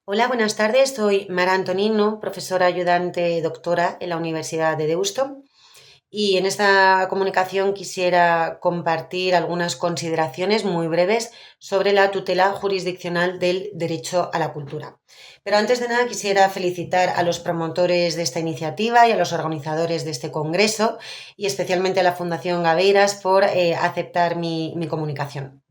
Hola, buenas tardes. Soy Mara Antonino, profesora ayudante doctora en la Universidad de Deusto. Y en esta comunicación quisiera compartir algunas consideraciones muy breves sobre la tutela jurisdiccional del derecho a la cultura. Pero antes de nada quisiera felicitar a los promotores de esta iniciativa y a los organizadores de este congreso y especialmente a la Fundación Gaveiras por aceptar mi comunicación.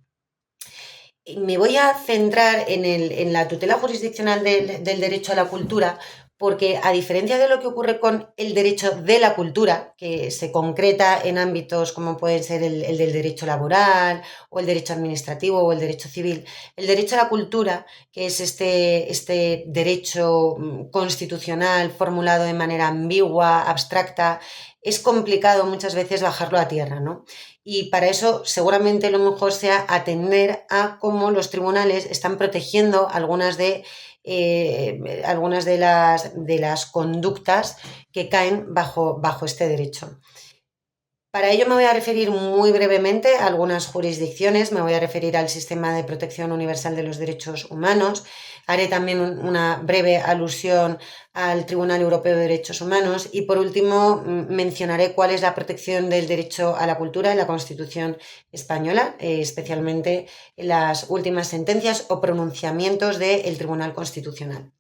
Me voy a centrar en la tutela jurisdiccional del derecho a la cultura, porque a diferencia de lo que ocurre con el derecho de la cultura, que se concreta en ámbitos como pueden ser el del derecho laboral o el derecho administrativo o el derecho civil, el derecho a la cultura, que es este derecho constitucional formulado de manera ambigua, abstracta, es complicado muchas veces bajarlo a tierra, ¿no? Y para eso seguramente lo mejor sea atender a cómo los tribunales están protegiendo algunas de las conductas que caen bajo este derecho. Para ello me voy a referir muy brevemente a algunas jurisdicciones, me voy a referir al Sistema de Protección Universal de los Derechos Humanos, haré también una breve alusión al Tribunal Europeo de Derechos Humanos y por último mencionaré cuál es la protección del derecho a la cultura en la Constitución española, especialmente en las últimas sentencias o pronunciamientos del Tribunal Constitucional.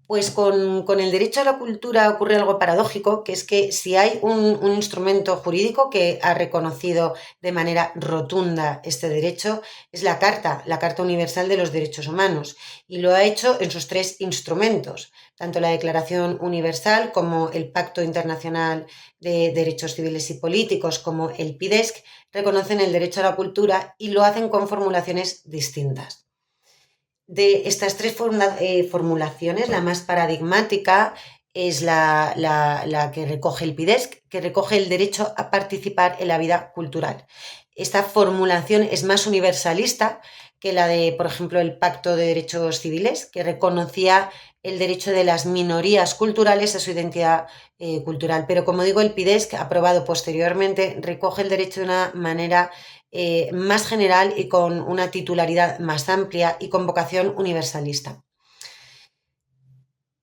Pues con el derecho a la cultura ocurre algo paradójico, que es que si hay un instrumento jurídico que ha reconocido de manera rotunda este derecho, es la Carta Universal de los Derechos Humanos, y lo ha hecho en sus tres instrumentos, tanto la Declaración Universal como el Pacto Internacional de Derechos Civiles y Políticos, como el PIDESC, reconocen el derecho a la cultura y lo hacen con formulaciones distintas. De estas tres formulaciones, la más paradigmática es la que recoge el PIDESC, que recoge el derecho a participar en la vida cultural. Esta formulación es más universalista que la de, por ejemplo, el Pacto de Derechos Civiles, que reconocía el derecho de las minorías culturales a su identidad cultural. Pero, como digo, el PIDESC, aprobado posteriormente, recoge el derecho de una manera más general y con una titularidad más amplia y con vocación universalista.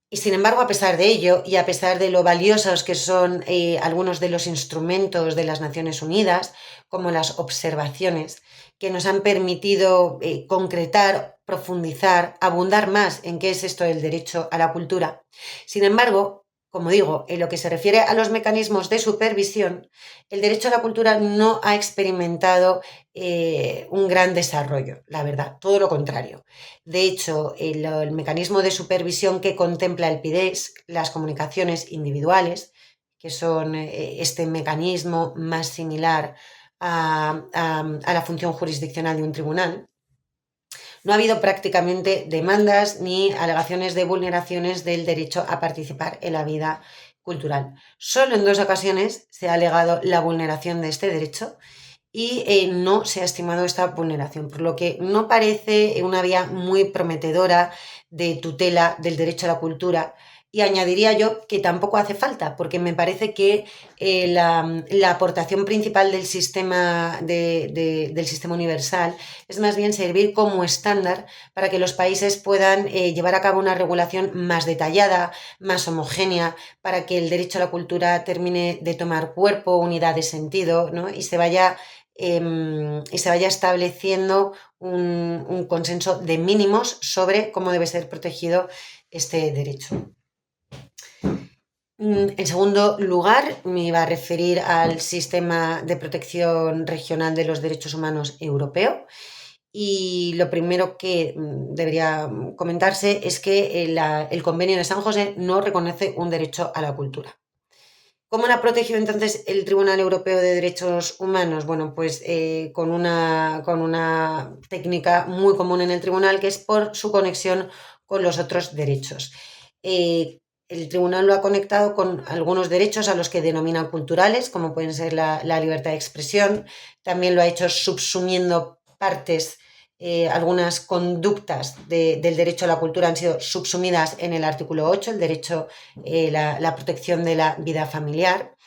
Y sin embargo, a pesar de ello y a pesar de lo valiosos que son algunos de los instrumentos de las Naciones Unidas, como las observaciones, que nos han permitido concretar, profundizar, abundar más en qué es esto del derecho a la cultura, sin embargo, como digo, en lo que se refiere a los mecanismos de supervisión, el derecho a la cultura no ha experimentado un gran desarrollo, la verdad, todo lo contrario. De hecho, el mecanismo de supervisión que contempla el PIDESC, las comunicaciones individuales, que son este mecanismo más similar a la función jurisdiccional de un tribunal, no ha habido prácticamente demandas ni alegaciones de vulneraciones del derecho a participar en la vida cultural. Solo en dos ocasiones se ha alegado la vulneración de este derecho y no se ha estimado esta vulneración, por lo que no parece una vía muy prometedora de tutela del derecho a la cultura. Y añadiría yo que tampoco hace falta, porque me parece que la aportación principal del sistema universal es más bien servir como estándar para que los países puedan llevar a cabo una regulación más detallada, más homogénea, para que el derecho a la cultura termine de tomar cuerpo, unidad de sentido, ¿no? Y se vaya estableciendo un consenso de mínimos sobre cómo debe ser protegido este derecho. En segundo lugar, me iba a referir al Sistema de Protección Regional de los Derechos Humanos Europeo. Y lo primero que debería comentarse es que el Convenio de San José no reconoce un derecho a la cultura. ¿Cómo la ha protegido entonces el Tribunal Europeo de Derechos Humanos? Bueno, pues con una técnica muy común en el tribunal, que es por su conexión con los otros derechos. El tribunal lo ha conectado con algunos derechos a los que denominan culturales, como pueden ser la libertad de expresión. También lo ha hecho subsumiendo partes, algunas conductas del derecho a la cultura han sido subsumidas en el artículo 8, el derecho, la protección de la vida familiar.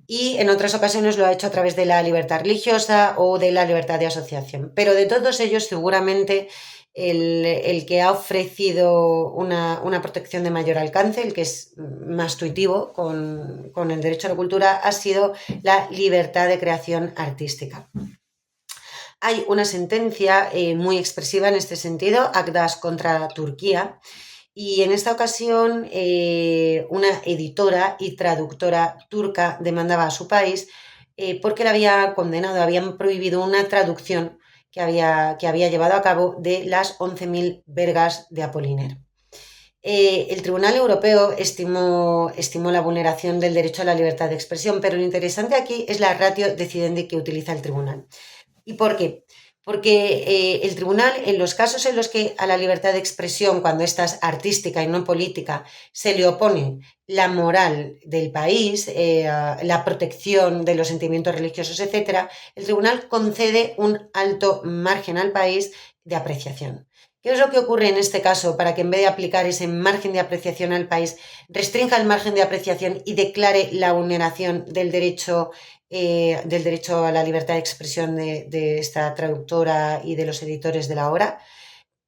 Y en otras ocasiones lo ha hecho a través de la libertad religiosa o de la libertad de asociación. Pero de todos ellos seguramente el que ha ofrecido una protección de mayor alcance, el que es más tuitivo con el derecho a la cultura, ha sido la libertad de creación artística. Hay una sentencia muy expresiva en este sentido, Akdas contra Turquía, y en esta ocasión una editora y traductora turca demandaba a su país porque la había condenado, habían prohibido una traducción que había llevado a cabo de las 11.000 vergas de Apollinaire. El Tribunal Europeo estimó la vulneración del derecho a la libertad de expresión, pero lo interesante aquí es la ratio decidendi que utiliza el tribunal. ¿Y por qué? Porque el tribunal, en los casos en los que a la libertad de expresión, cuando esta es artística y no política, se le opone la moral del país, la protección de los sentimientos religiosos, etc., el tribunal concede un alto margen al país de apreciación. ¿Qué es lo que ocurre en este caso para que en vez de aplicar ese margen de apreciación al país, restrinja el margen de apreciación y declare la vulneración del derecho a la libertad de expresión de esta traductora y de los editores de la obra?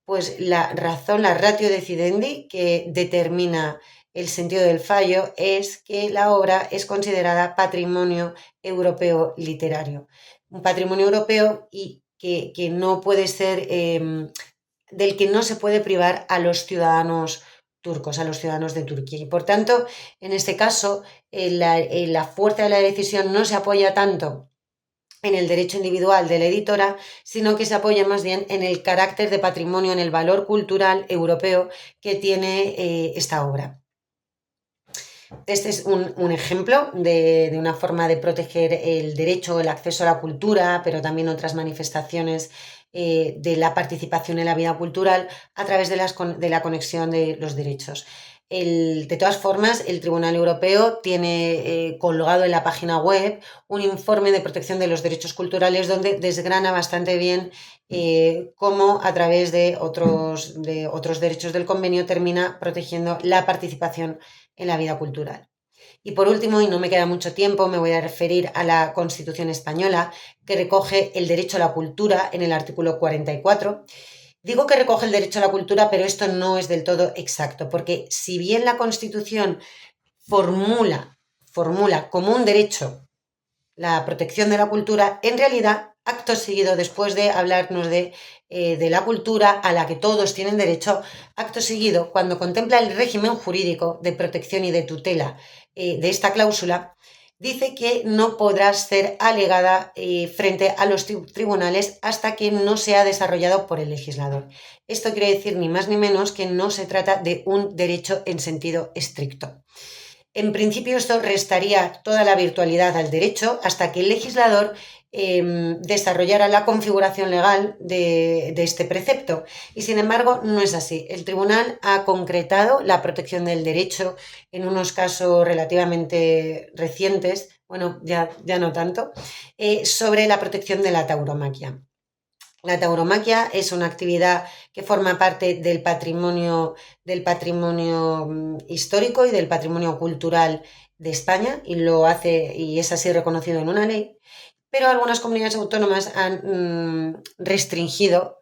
Pues la razón, la ratio decidendi, que determina el sentido del fallo, es que la obra es considerada patrimonio europeo literario. Un patrimonio europeo y que no puede ser, del que no se puede privar a los ciudadanos turcos, a los ciudadanos de Turquía. Y por tanto, en este caso, la fuerza de la decisión no se apoya tanto en el derecho individual de la editora, sino que se apoya más bien en el carácter de patrimonio, en el valor cultural europeo que tiene esta obra. Este es un ejemplo de una forma de proteger el derecho, el acceso a la cultura, pero también otras manifestaciones de la participación en la vida cultural a través de la conexión de los derechos. De todas formas, el Tribunal Europeo tiene colgado en la página web un informe de protección de los derechos culturales donde desgrana bastante bien cómo a través de otros derechos del convenio termina protegiendo la participación en la vida cultural. Y por último, y no me queda mucho tiempo, me voy a referir a la Constitución española, que recoge el derecho a la cultura en el artículo 44. Digo que recoge el derecho a la cultura, pero esto no es del todo exacto, porque si bien la Constitución formula como un derecho la protección de la cultura, en realidad, acto seguido, después de hablarnos de la cultura a la que todos tienen derecho, acto seguido, cuando contempla el régimen jurídico de protección y de tutela de esta cláusula, dice que no podrá ser alegada frente a los tribunales hasta que no sea desarrollado por el legislador. Esto quiere decir ni más ni menos que no se trata de un derecho en sentido estricto. En principio, esto restaría toda la virtualidad al derecho hasta que el legislador desarrollara la configuración legal de este precepto. Y sin embargo, no es así. El tribunal ha concretado la protección del derecho en unos casos relativamente recientes, bueno, ya no tanto, sobre la protección de la tauromaquia. La tauromaquia es una actividad que forma parte del patrimonio histórico y del patrimonio cultural de España y es así reconocido en una ley, pero algunas comunidades autónomas han restringido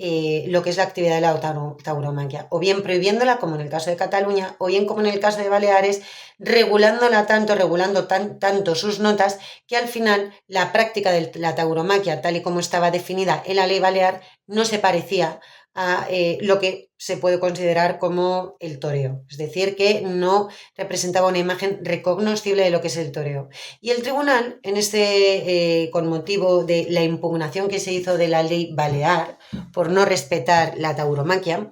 lo que es la actividad de la tauromaquia, o bien prohibiéndola, como en el caso de Cataluña, o bien como en el caso de Baleares, regulando tanto sus notas, que al final la práctica de la tauromaquia, tal y como estaba definida en la ley balear, no se parecía a lo que se puede considerar como el toreo. Es decir, que no representaba una imagen recognoscible de lo que es el toreo. Y el tribunal, con motivo de la impugnación que se hizo de la ley balear por no respetar la tauromaquia,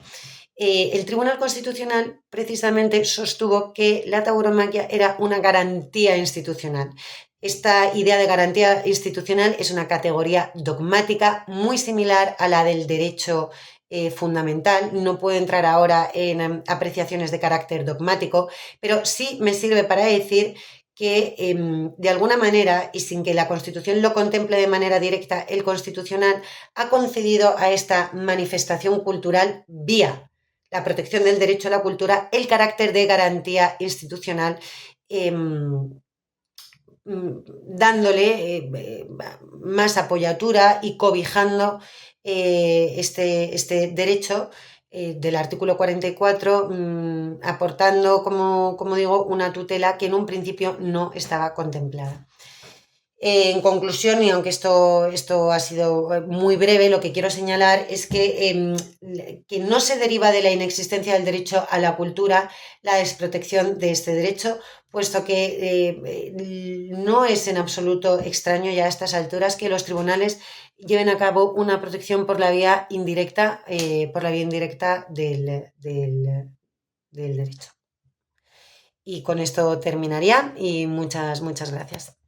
el Tribunal Constitucional precisamente sostuvo que la tauromaquia era una garantía institucional. Esta idea de garantía institucional es una categoría dogmática muy similar a la del derecho fundamental. No puedo entrar ahora en apreciaciones de carácter dogmático, pero sí me sirve para decir que de alguna manera, y sin que la Constitución lo contemple de manera directa, el Constitucional ha concedido a esta manifestación cultural vía la protección del derecho a la cultura el carácter de garantía institucional, dándole más apoyatura y cobijando este derecho del artículo 44, aportando, como digo, una tutela que en un principio no estaba contemplada. En conclusión, y aunque esto ha sido muy breve, lo que quiero señalar es que no se deriva de la inexistencia del derecho a la cultura la desprotección de este derecho, puesto que no es en absoluto extraño ya a estas alturas que los tribunales lleven a cabo una protección por la vía indirecta del derecho. Y con esto terminaría y muchas gracias.